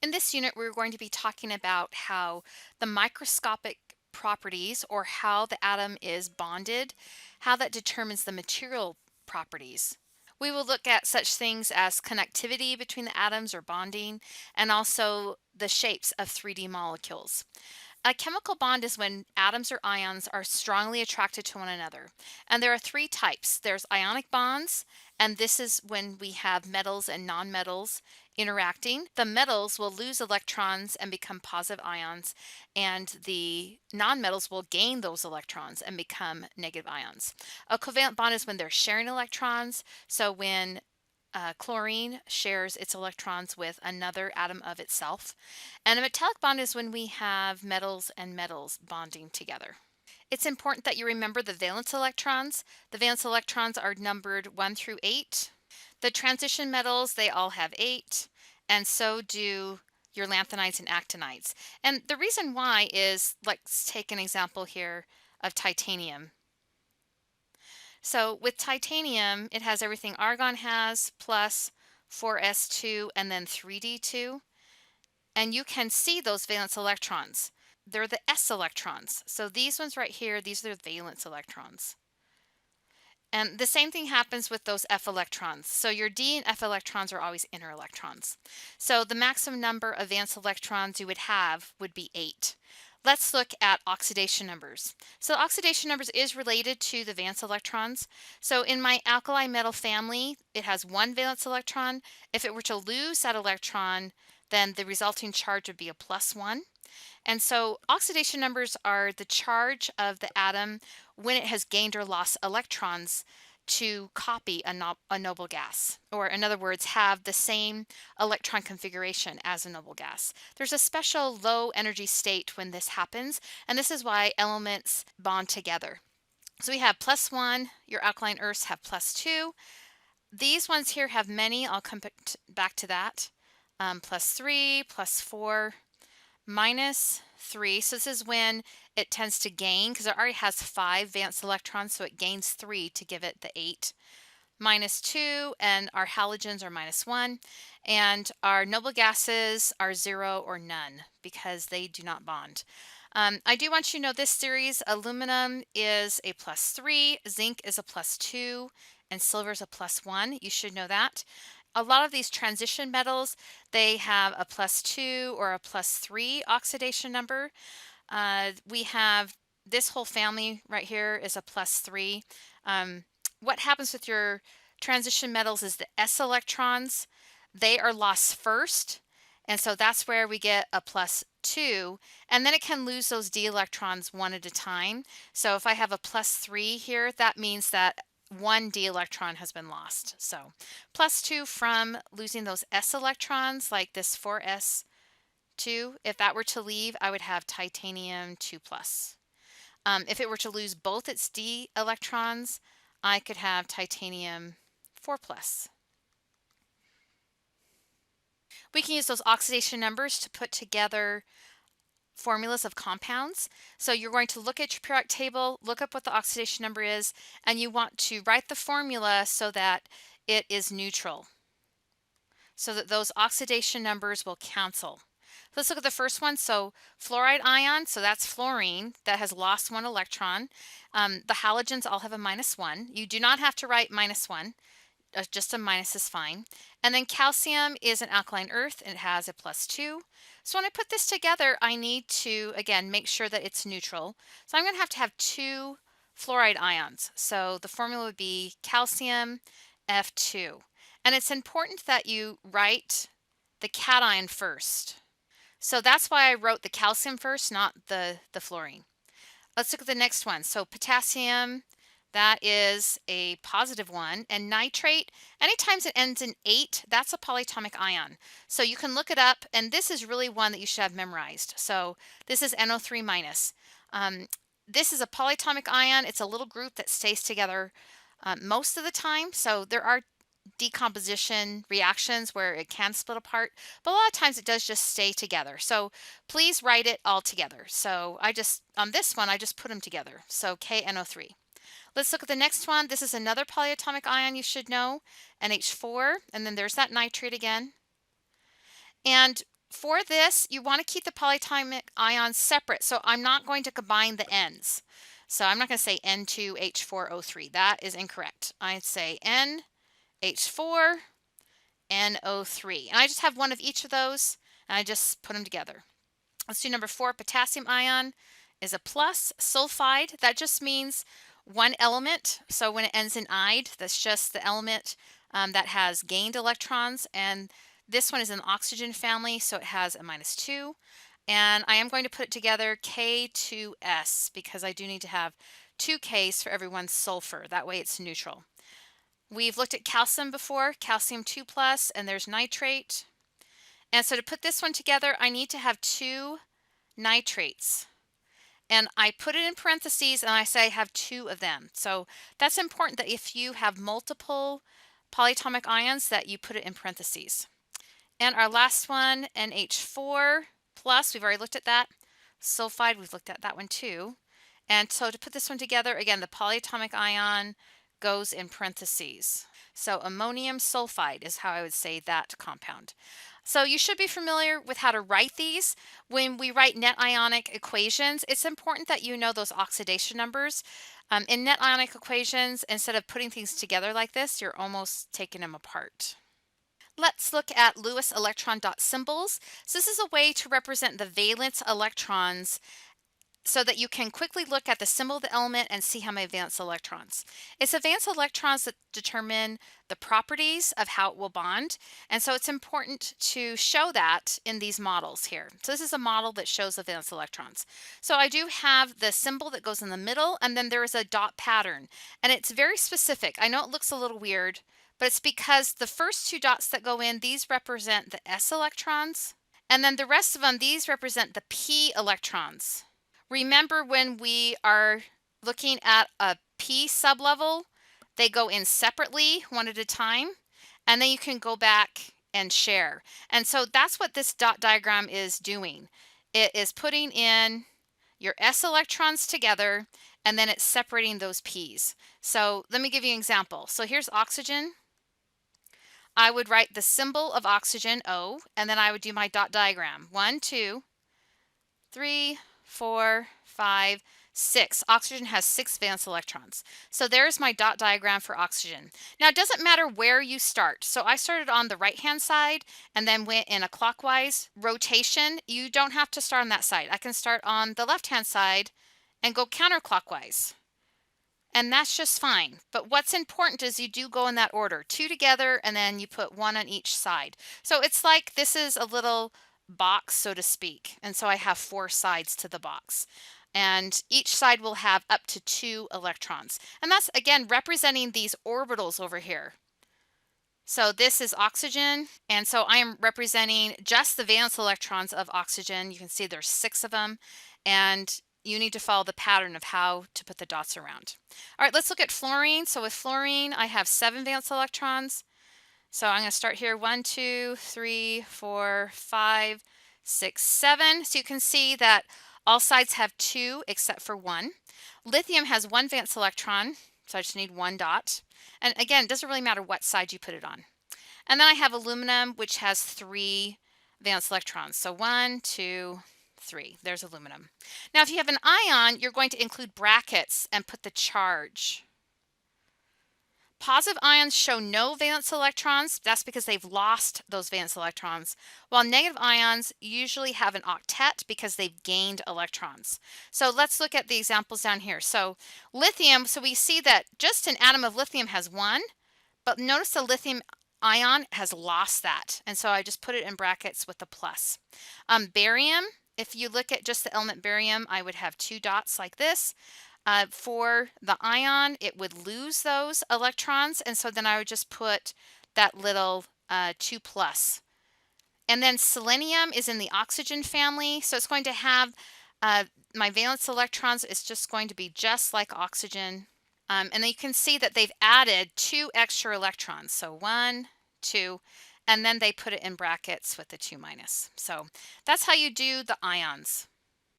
In this unit, we're going to be talking about how the microscopic properties or how the atom is bonded, how that determines the material properties. We will look at such things as connectivity between the atoms or bonding, and also the shapes of 3D molecules. A chemical bond is when atoms or ions are strongly attracted to one another. And there are three types. There's ionic bonds, and this is when we have metals and nonmetals interacting. The metals will lose electrons and become positive ions, and the nonmetals will gain those electrons and become negative ions. A covalent bond is when they're sharing electrons. So when chlorine shares its electrons with another atom of itself. And a metallic bond is when we have metals and metals bonding together. It's important that you remember the valence electrons. The valence electrons are numbered 1 through 8. The transition metals, they all have 8, and so do your lanthanides and actinides. And the reason why is, let's take an example here of titanium. So with titanium, it has everything argon has, plus 4s2 and then 3d2. And you can see those valence electrons. They're the s electrons. So these ones right here, these are the valence electrons. And the same thing happens with those f electrons. So your d and f electrons are always inner electrons. So the maximum number of valence electrons you would have would be 8. Let's look at oxidation numbers. So oxidation numbers is related to the valence electrons. So in my alkali metal family, it has 1 valence electron. If it were to lose that electron, then the resulting charge would be a +1. And so oxidation numbers are the charge of the atom when it has gained or lost electrons to copy a noble gas, or in other words, have the same electron configuration as a noble gas. There's a special low energy state when this happens, and this is why elements bond together. So we have +1, your alkaline earths have +2. These ones here have many, I'll come back to that. +3, +4, -3. So this is when it tends to gain, because it already has 5 valence electrons, so it gains 3 to give it the 8. -2, and our halogens are -1, and our noble gases are 0 or none because they do not bond. I do want you to know this series: aluminum is a +3, zinc is a +2, and silver is a +1. You should know that. A lot of these transition metals, they have a +2 or a +3 oxidation number. We have this whole family right here is a +3. What happens with your transition metals is the s electrons, they are lost first. And so that's where we get a +2, and then it can lose those d electrons one at a time. So if I have a +3 here, that means that 1 d electron has been lost. So +2 from losing those s electrons, like this 4s2. If that were to leave, I would have titanium 2+. If it were to lose both its d electrons, I could have titanium 4+. We can use those oxidation numbers to put together formulas of compounds. So you're going to look at your periodic table, look up what the oxidation number is, and you want to write the formula so that it is neutral, so that those oxidation numbers will cancel. Let's look at the first one. So fluoride ion, so that's fluorine that has lost 1 electron. The halogens all have a -1. You do not have to write -1. Just a minus is fine. And then calcium is an alkaline earth, and it has a +2. So when I put this together, I need to, again, make sure that it's neutral. So I'm going to have 2 fluoride ions. So the formula would be calcium F2. And it's important that you write the cation first. So that's why I wrote the calcium first, not the fluorine. Let's look at the next one. So potassium, that is a +1. And nitrate, anytime it ends in 8, that's a polyatomic ion. So you can look it up, and this is really one that you should have memorized. So this is NO3-. This is a polyatomic ion. It's a little group that stays together most of the time. So there are decomposition reactions where it can split apart, but a lot of times it does just stay together. So please write it all together. So on this one, I just put them together. So KNO3. Let's look at the next one. This is another polyatomic ion you should know, NH4, and then there's that nitrate again. And For this, you want to keep the polyatomic ions separate. So I'm not going to combine the ends. So I'm not going to say N2H4O3. That is incorrect. I'd say NH4 NO3. And I just have one of each of those, and I just put them together. Let's do number 4. Potassium ion is a plus. Sulfide, that just means one element. So when it ends in "ide," that's just the element that has gained electrons. And this one is an oxygen family, so it has a -2. And I am going to put it together K2S because I do need to have 2 Ks for every one sulfur. That way it's neutral. We've looked at calcium before, calcium 2 plus, and there's nitrate. And so to put this one together, I need to have 2 nitrates. And I put it in parentheses and I say I have 2 of them. So that's important that if you have multiple polyatomic ions that you put it in parentheses. And our last one, NH4 plus, we've already looked at that. Sulfide, we've looked at that one too. And so to put this one together, again, the polyatomic ion goes in parentheses. So ammonium sulfide is how I would say that compound. So you should be familiar with how to write these. When we write net ionic equations, it's important that you know those oxidation numbers. In net ionic equations, instead of putting things together like this, you're almost taking them apart. Let's look at Lewis electron dot symbols. So this is a way to represent the valence electrons so that you can quickly look at the symbol of the element and see how many valence electrons. It's the valence electrons that determine the properties of how it will bond. And so it's important to show that in these models here. So this is a model that shows the valence electrons. So I do have the symbol that goes in the middle, and then there is a dot pattern. And it's very specific. I know it looks a little weird, but it's because the first 2 dots that go in, these represent the s electrons. And then the rest of them, these represent the p electrons. Remember when we are looking at a p sublevel, they go in separately, one at a time, and then you can go back and share. And so that's what this dot diagram is doing. It is putting in your s electrons together, and then it's separating those p's. So let me give you an example. So here's oxygen. I would write the symbol of oxygen, O, and then I would do my dot diagram. 1, 2, 3, 4, 5, 6. Oxygen has 6 valence electrons. So there's my dot diagram for oxygen. Now it doesn't matter where you start. So I started on the right hand side and then went in a clockwise rotation. You don't have to start on that side. I can start on the left hand side and go counterclockwise. And that's just fine. But what's important is you do go in that order, 2 together, and then you put 1 on each side. So it's like this is a little box, so to speak. And so I have 4 sides to the box. And each side will have up to 2 electrons. And that's, again, representing these orbitals over here. So this is oxygen, and so I am representing just the valence electrons of oxygen. You can see there's 6 of them, and you need to follow the pattern of how to put the dots around. All right, let's look at fluorine. So with fluorine, I have 7 valence electrons. So I'm going to start here, 1, 2, 3, 4, 5, 6, 7. So you can see that all sides have 2 except for 1. Lithium has 1 valence electron, so I just need 1 dot. And again, it doesn't really matter what side you put it on. And then I have aluminum, which has 3 valence electrons. So 1, 2, 3. There's aluminum. Now, if you have an ion, you're going to include brackets and put the charge. Positive ions show no valence electrons. That's because they've lost those valence electrons, while negative ions usually have an octet because they've gained electrons. So let's look at the examples down here. So lithium, so we see that just an atom of lithium has 1, but notice the lithium ion has lost that. And so I just put it in brackets with the plus. Barium, if you look at just the element barium, I would have 2 dots like this. For the ion, it would lose those electrons, and so then I would just put that little 2 plus. And then selenium is in the oxygen family, so it's going to have my valence electrons is just going to be just like oxygen. And then you can see that they've added 2 extra electrons, so 1, 2, and then they put it in brackets with the 2 minus. So that's how you do the ions.